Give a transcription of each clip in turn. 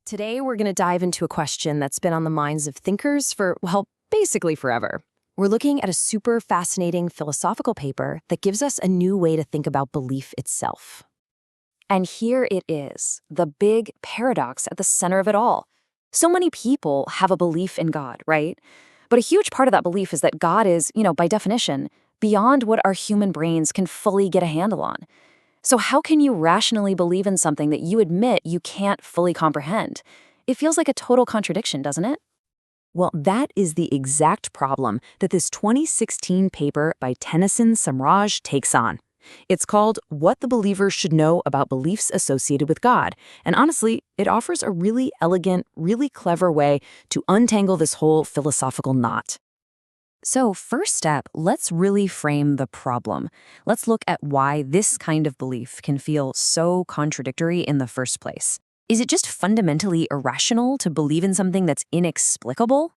Today, we're going to dive into a question that's been on the minds of thinkers for, well, basically forever. We're looking at a super fascinating philosophical paper that gives us a new way to think about belief itself. And here it is, the big paradox at the center of it all. So many people have a belief in God, right? But a huge part of that belief is that God is, by definition, beyond what our human brains can fully get a handle on. So how can you rationally believe in something that you admit you can't fully comprehend? It feels like a total contradiction, doesn't it? Well, that is the exact problem that this 2016 paper by Tennyson Samraj takes on. It's called What the Believer Should Know About Beliefs Associated with God. And honestly, it offers a really elegant, really clever way to untangle this whole philosophical knot. So first step, let's really frame the problem. Let's look at why this kind of belief can feel so contradictory in the first place. Is it just fundamentally irrational to believe in something that's inexplicable?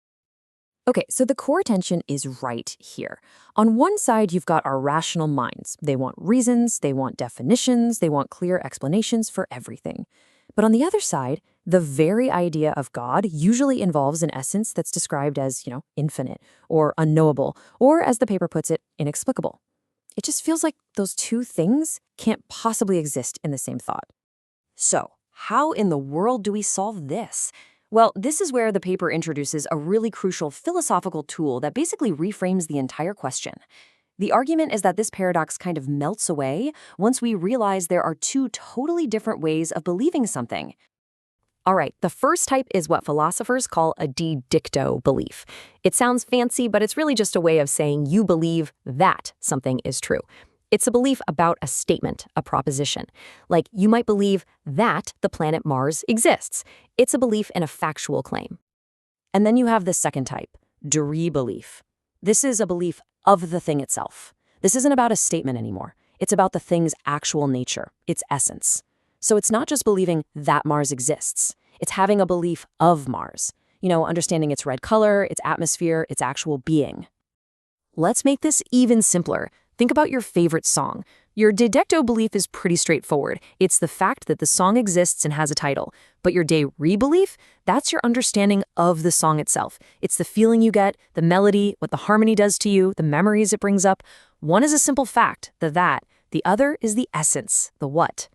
Okay, so the core tension is right here. On one side, you've got our rational minds. They want reasons, they want definitions, they want clear explanations for everything. But on the other side, the very idea of God usually involves an essence that's described as, infinite or unknowable, or as the paper puts it, inexplicable. It just feels like those two things can't possibly exist in the same thought. So, how in the world do we solve this? Well, this is where the paper introduces a really crucial philosophical tool that basically reframes the entire question. The argument is that this paradox kind of melts away once we realize there are two totally different ways of believing something. All right, the first type is what philosophers call a de dicto belief. It sounds fancy, but it's really just a way of saying you believe that something is true. It's a belief about a statement, a proposition. Like, you might believe that the planet Mars exists. It's a belief in a factual claim. And then you have the second type, de re belief. This is a belief of the thing itself. This isn't about a statement anymore. It's about the thing's actual nature, its essence. So it's not just believing that Mars exists. It's having a belief of Mars. Understanding its red color, its atmosphere, its actual being. Let's make this even simpler. Think about your favorite song. Your de facto belief is pretty straightforward. It's the fact that the song exists and has a title. But your de re belief, that's your understanding of the song itself. It's the feeling you get, the melody, what the harmony does to you, the memories it brings up. One is a simple fact, the that. The other is the essence, the what.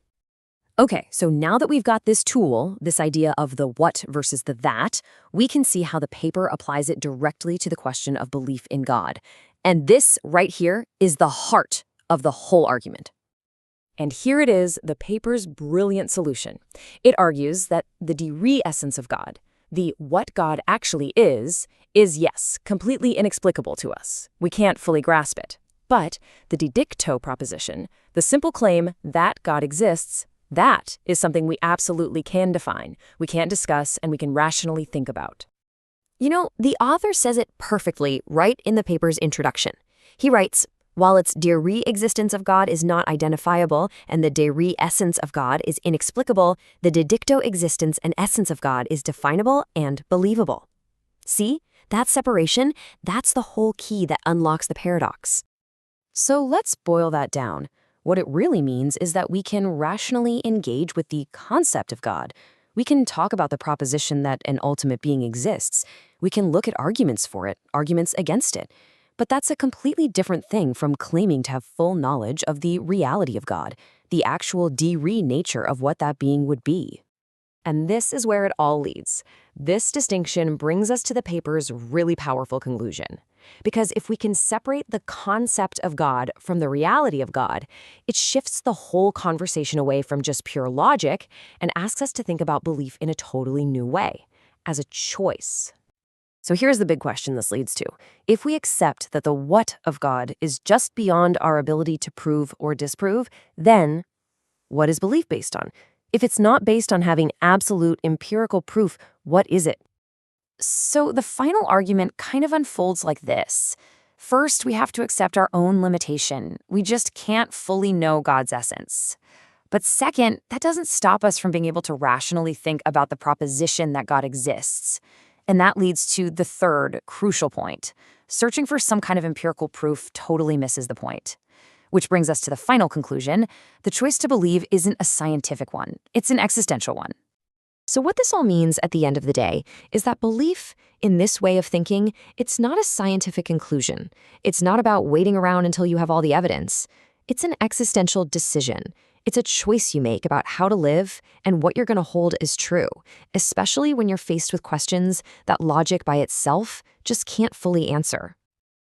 Okay, so now that we've got this tool, this idea of the what versus the that, we can see how the paper applies it directly to the question of belief in God. And this right here is the heart of the whole argument. And here it is, the paper's brilliant solution. It argues that the de re essence of God, the what God actually is yes, completely inexplicable to us. We can't fully grasp it. But the de dicto proposition, the simple claim that God exists, that is something we absolutely can define, we can't discuss, and we can rationally think about. The author says it perfectly right in the paper's introduction. He writes, while its de re existence of God is not identifiable and the de re essence of God is inexplicable, the de dicto existence and essence of God is definable and believable. See? That separation, that's the whole key that unlocks the paradox. So let's boil that down. What it really means is that we can rationally engage with the concept of God. We can talk about the proposition that an ultimate being exists. We can look at arguments for it, arguments against it. But that's a completely different thing from claiming to have full knowledge of the reality of God, the actual de re nature of what that being would be. And this is where it all leads. This distinction brings us to the paper's really powerful conclusion. Because if we can separate the concept of God from the reality of God, it shifts the whole conversation away from just pure logic and asks us to think about belief in a totally new way, as a choice. So here's the big question this leads to. If we accept that the what of God is just beyond our ability to prove or disprove, then what is belief based on? If it's not based on having absolute empirical proof, what is it? So the final argument kind of unfolds like this. First, we have to accept our own limitation. We just can't fully know God's essence. But second, that doesn't stop us from being able to rationally think about the proposition that God exists. And that leads to the third crucial point. Searching for some kind of empirical proof totally misses the point. Which brings us to the final conclusion. The choice to believe isn't a scientific one. It's an existential one. So what this all means at the end of the day is that belief in this way of thinking, it's not a scientific conclusion. It's not about waiting around until you have all the evidence. It's an existential decision. It's a choice you make about how to live and what you're going to hold as true, especially when you're faced with questions that logic by itself just can't fully answer.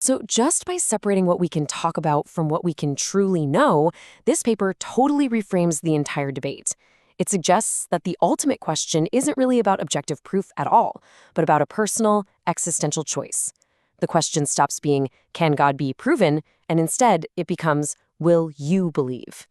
So just by separating what we can talk about from what we can truly know, this paper totally reframes the entire debate. It suggests that the ultimate question isn't really about objective proof at all, but about a personal, existential choice. The question stops being, can God be proven? And instead, it becomes, will you believe?